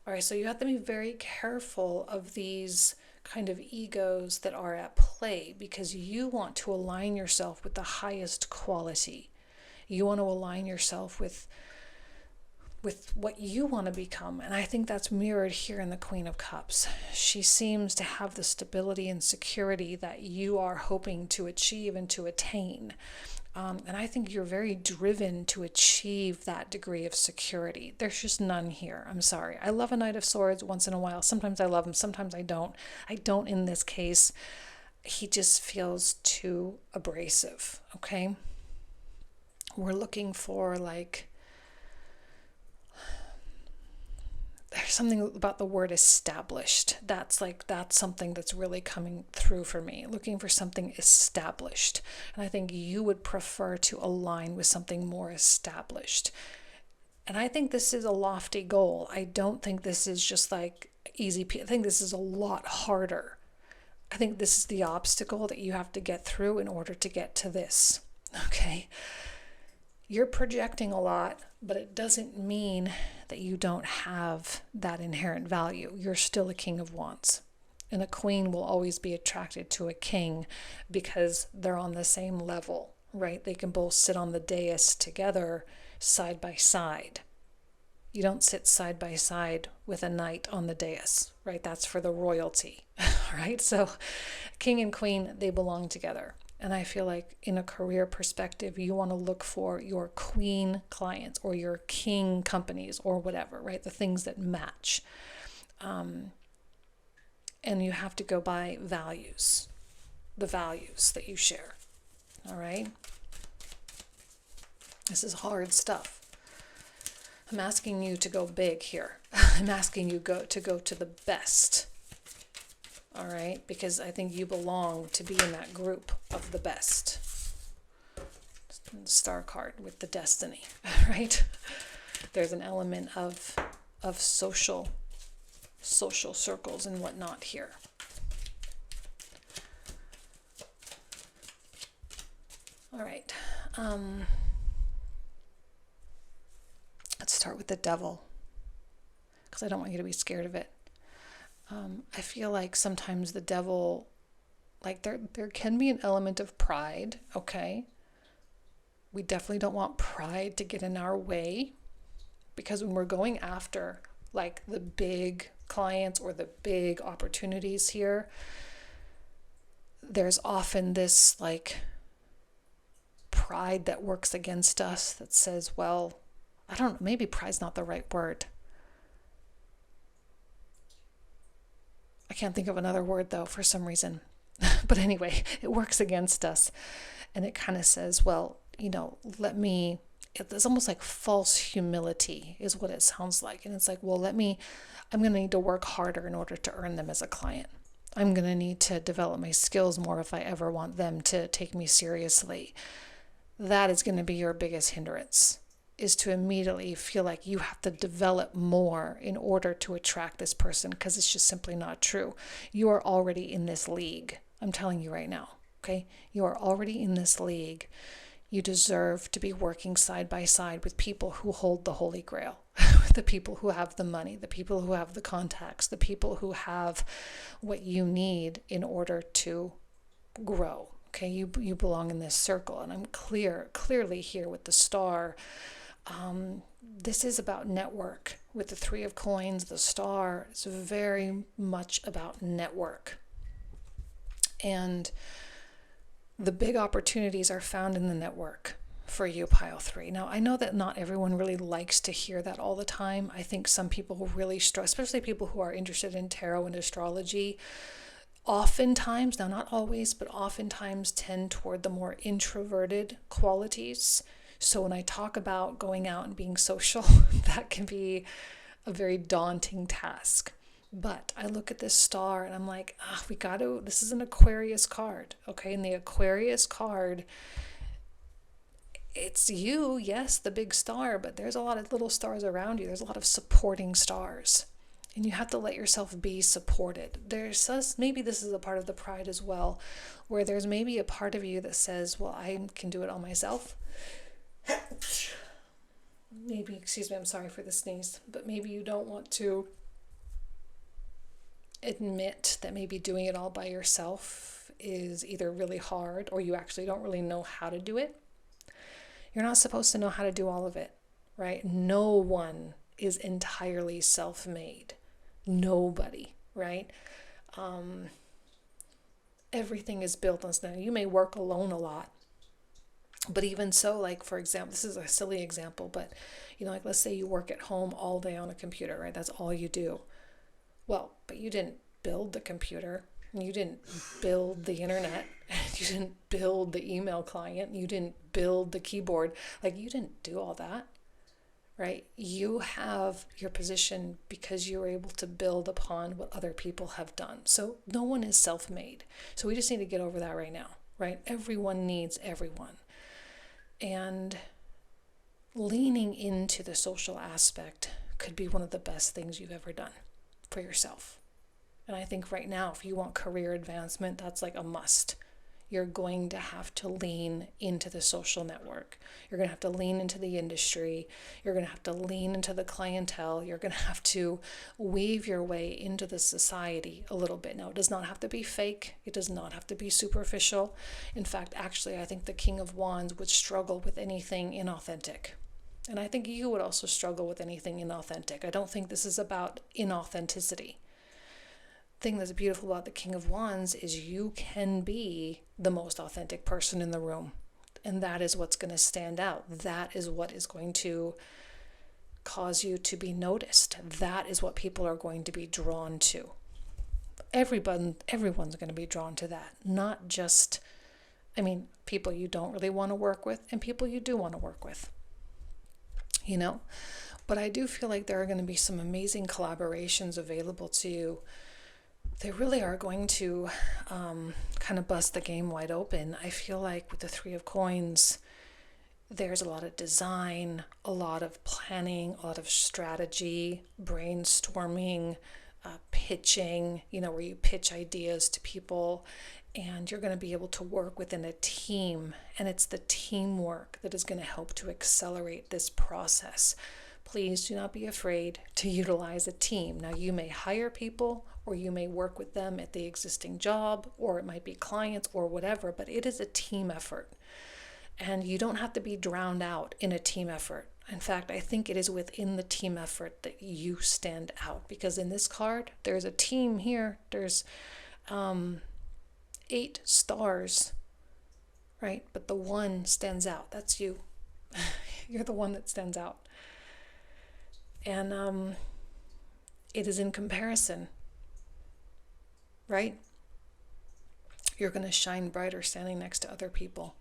All right, so you have to be very careful of these kind of egos that are at play, because you want to align yourself with the highest quality. You want to align yourself with with what you want to become. And I think that's mirrored here in the Queen of Cups. She seems to have the stability and security that you are hoping to achieve and to attain. And I think you're very driven to achieve that degree of security. There's just none here. I'm sorry. I love a Knight of Swords once in a while. Sometimes I love him, sometimes I don't. I don't in this case. He just feels too abrasive, okay? We're looking for there's something about the word established. That's something that's really coming through for me. Looking for something established. And I think you would prefer to align with something more established. And I think this is a lofty goal. I don't think this is just easy. I think this is a lot harder. I think this is the obstacle that you have to get through in order to get to this. Okay? You're projecting a lot, but it doesn't mean that you don't have that inherent value. You're still a King of Wands. And a queen will always be attracted to a king because they're on the same level, right? They can both sit on the dais together, side by side. You don't sit side by side with a knight on the dais, right? That's for the royalty, right? So king and queen, they belong together. And I feel like in a career perspective, you want to look for your queen clients or your king companies or whatever, right? The things that match. And you have to go by values, the values that you share. All right? This is hard stuff. I'm asking you to go big here. I'm asking you to go to the best. All right, because I think you belong to be in that group of the best. Star card with the destiny, right? There's an element of social circles and whatnot here. All right. Let's start with the devil, because I don't want you to be scared of it. I feel like sometimes the devil, there can be an element of pride, okay? We definitely don't want pride to get in our way, because when we're going after the big clients or the big opportunities here, there's often this pride that works against us that says, well, I don't know, maybe pride's not the right word. I can't think of another word, though, for some reason. But anyway, it works against us. And it kind of says, well, it's almost like false humility is what it sounds like. And it's like, well, I'm going to need to work harder in order to earn them as a client. I'm going to need to develop my skills more if I ever want them to take me seriously. That is going to be your biggest hindrance, is to immediately feel like you have to develop more in order to attract this person, because it's just simply not true. You are already in this league. I'm telling you right now, okay? You are already in this league. You deserve to be working side by side with people who hold the Holy Grail, the people who have the money, the people who have the contacts, the people who have what you need in order to grow, okay? You belong in this circle, and I'm clearly here with the star. This is about network. With the Three of Coins, the star is very much about network. And the big opportunities are found in the network for you, pile 3. Now, I know that not everyone really likes to hear that all the time. I think some people really struggle, especially people who are interested in tarot and astrology, oftentimes, now not always, but oftentimes tend toward the more introverted qualities. So when I talk about going out and being social, that can be a very daunting task. But I look at this star and I'm like, this is an Aquarius card, okay? And the Aquarius card, it's you, yes, the big star, but there's a lot of little stars around you. There's a lot of supporting stars. And you have to let yourself be supported. Maybe this is a part of the pride as well, where there's maybe a part of you that says, well, I can do it all myself. Maybe, excuse me, I'm sorry for the sneeze, but maybe you don't want to admit that maybe doing it all by yourself is either really hard or you actually don't really know how to do it. You're not supposed to know how to do all of it, right? No one is entirely self-made. Nobody, right? Everything is built on something. You may work alone a lot, but even so, like, for example, this is a silly example, but, like, let's say you work at home all day on a computer, right? That's all you do. Well, but you didn't build the computer. You didn't build the internet. You didn't build the email client. You didn't build the keyboard. Like, you didn't do all that, right? You have your position because you were able to build upon what other people have done. So no one is self-made. So we just need to get over that right now, right? Everyone needs everyone. And leaning into the social aspect could be one of the best things you've ever done for yourself. And I think right now, if you want career advancement, that's like a must. You're going to have to lean into the social network. You're going to have to lean into the industry. You're going to have to lean into the clientele. You're going to have to weave your way into the society a little bit. Now, it does not have to be fake. It does not have to be superficial. In fact, actually, I think the King of Wands would struggle with anything inauthentic. And I think you would also struggle with anything inauthentic. I don't think this is about inauthenticity. Thing that's beautiful about the King of Wands is you can be the most authentic person in the room, and that is what's going to stand out. That is what is going to cause you to be noticed. That is what people are going to be drawn to. Everyone's going to be drawn to that, not just, people you don't really want to work with and people you do want to work with, But I do feel like there are going to be some amazing collaborations available to you. They really are going to kind of bust the game wide open. I feel like with the Three of Coins, there's a lot of design, a lot of planning, a lot of strategy, brainstorming, pitching, where you pitch ideas to people, and you're going to be able to work within a team, and it's the teamwork that is going to help to accelerate this process. Please do not be afraid to utilize a team. Now, you may hire people, or you may work with them at the existing job, or it might be clients or whatever, but it is a team effort. And you don't have to be drowned out in a team effort. In fact, I think it is within the team effort that you stand out, because in this card, there's a team here. There's 8 stars, right? But the one stands out. That's you. You're the one that stands out. And it is in comparison, right? You're going to shine brighter standing next to other people.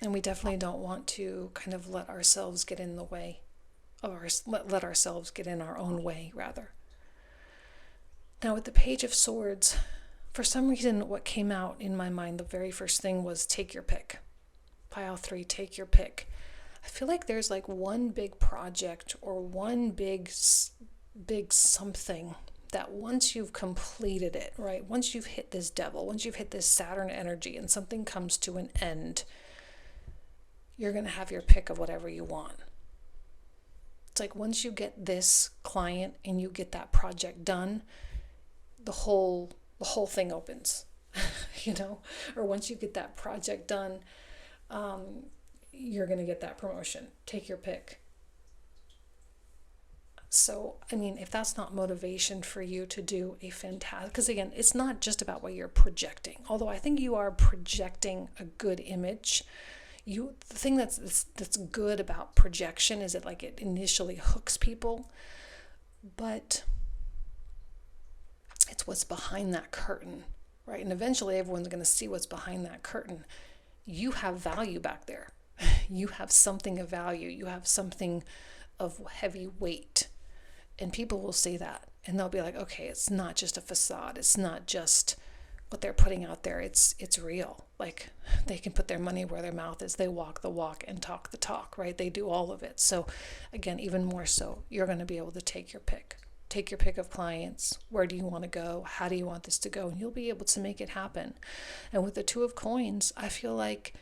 And we definitely don't want to kind of let ourselves get in the way of let ourselves get in our own way, rather. Now, with the Page of Swords, for some reason, what came out in my mind, the very first thing was take your pick. Pile 3, take your pick. I feel like there's like one big project or one big something that once you've completed it, right? Once you've hit this devil, once you've hit this Saturn energy and something comes to an end, you're going to have your pick of whatever you want. It's like once you get this client and you get that project done, the whole thing opens, or once you get that project done, you're going to get that promotion. Take your pick. So, if that's not motivation for you to do a fantastic, because again, it's not just about what you're projecting, although I think you are projecting a good image. The thing that's good about projection is that it initially hooks people, but it's what's behind that curtain, right? And eventually everyone's going to see what's behind that curtain. You have value back there. You have something of value. You have something of heavy weight. And people will see that. And they'll be like, okay, it's not just a facade. It's not just what they're putting out there. It's real. They can put their money where their mouth is. They walk the walk and talk the talk, right? They do all of it. So again, even more so, you're going to be able to take your pick. Take your pick of clients. Where do you want to go? How do you want this to go? And you'll be able to make it happen. And with the Two of Coins, I feel like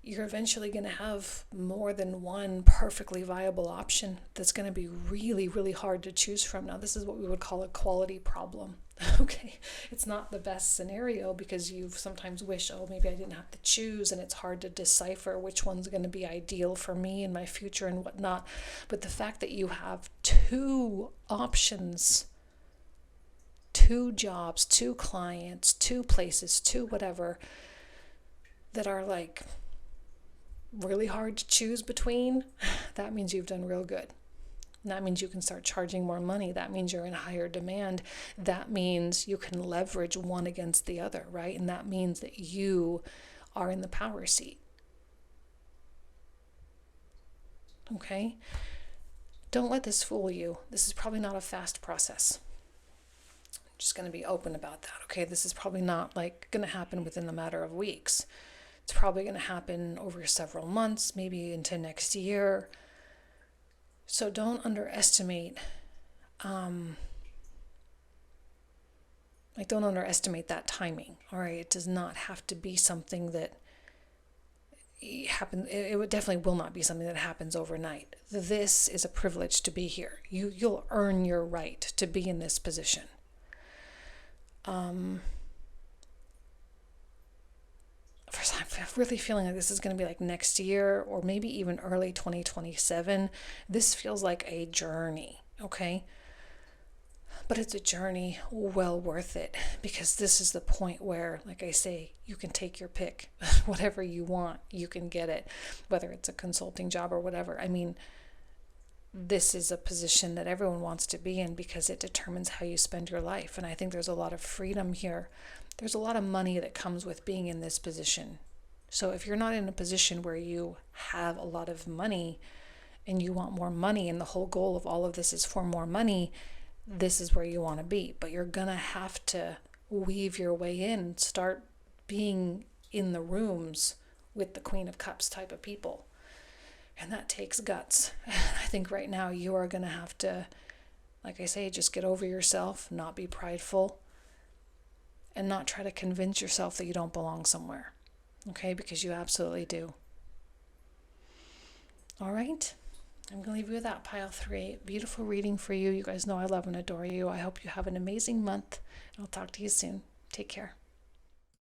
you're eventually going to have more than one perfectly viable option that's going to be really, really hard to choose from. Now, this is what we would call a quality problem. Okay, it's not the best scenario because you sometimes wish, oh, maybe I didn't have to choose, and it's hard to decipher which one's going to be ideal for me and my future and whatnot. But the fact that you have two options, two jobs, two clients, two places, two whatever, that are like really hard to choose between, that means you've done real good. And that means you can start charging more money. That means you're in higher demand. That means you can leverage one against the other, right? And that means that you are in the power seat. Okay? Don't let this fool you. This is probably not a fast process. I'm just going to be open about that, okay? This is probably not like going to happen within a matter of weeks. It's probably going to happen over several months, maybe into next year. So don't underestimate, don't underestimate that timing. All right, it does not have to be something that happens. It definitely will not be something that happens overnight. This is a privilege to be here. You'll earn your right to be in this position. I'm really feeling like this is going to be like next year or maybe even early 2027. This feels like a journey, okay? But it's a journey well worth it, because this is the point where, like I say, you can take your pick. Whatever you want, you can get it, whether it's a consulting job or whatever. I mean, this is a position that everyone wants to be in because it determines how you spend your life. And I think there's a lot of freedom here. There's a lot of money that comes with being in this position. So if you're not in a position where you have a lot of money and you want more money, and the whole goal of all of this is for more money, this is where you want to be. But you're going to have to weave your way in, start being in the rooms with the Queen of Cups type of people. And that takes guts. I think right now you are going to have to, like I say, just get over yourself, not be prideful, and not try to convince yourself that you don't belong somewhere. Okay? Because you absolutely do. All right? I'm going to leave you with that, pile 3. Beautiful reading for you. You guys know I love and adore you. I hope you have an amazing month. I'll talk to you soon. Take care.